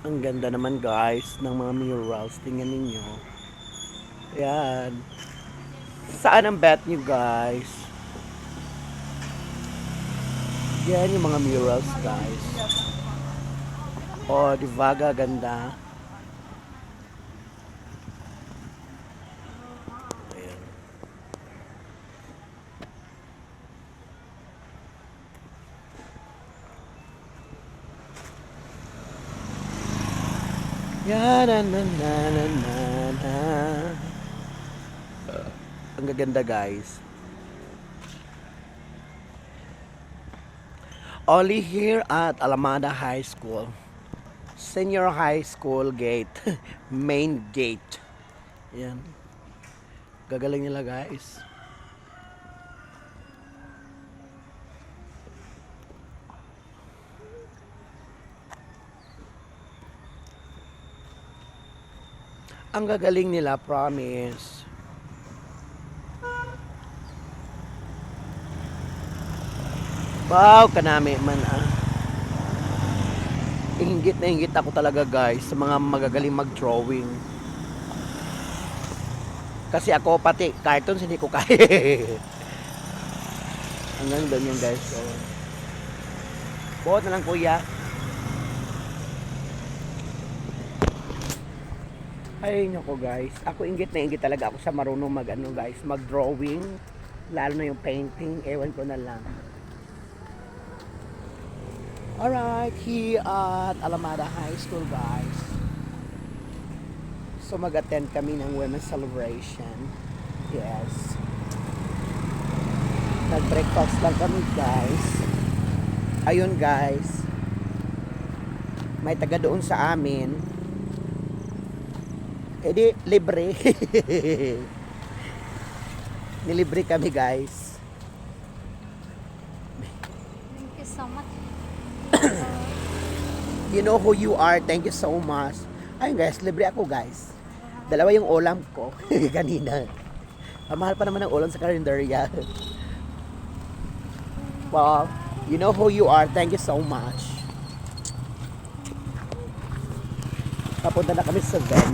Ang ganda naman guys ng mga murals. Tingnan ninyo. Ayan. Saan ang bet nyo guys? Yan yung mga murals guys. Oh, diba ganda? Ayan. Yan, na. Ang gaganda guys. Only here at Alameda High School. Senior High School gate. Main gate. Yan. Gagaling nila guys. Ang gagaling nila, promise. Wow, kanami man ah. Inggit na inggit ako talaga guys sa mga magagaling mag-drawing. Kasi ako pati cartoons hindi ko kaya. Hanggang doon yan guys. So, buot na lang kuya. Ay nako guys. Ako inggit na inggit talaga ako sa marunong guys, mag-drawing. Lalo na yung painting. Ewan ko na lang. Alright, here at Alameda High School guys. So mag-attend kami ng women's celebration. Yes. Nag-breakfast lang kami guys. Ayun guys. May taga doon sa amin. Eh di, libre. Nilibre kami guys. Thank you so much. You know who you are. Thank you so much. Ayun guys, libre ako guys. Dalawa yung ulam ko kanina. Ang mahal pa naman ng ulam sa karinderya. Well, you know who you are. Thank you so much. Papunta na kami sa venue.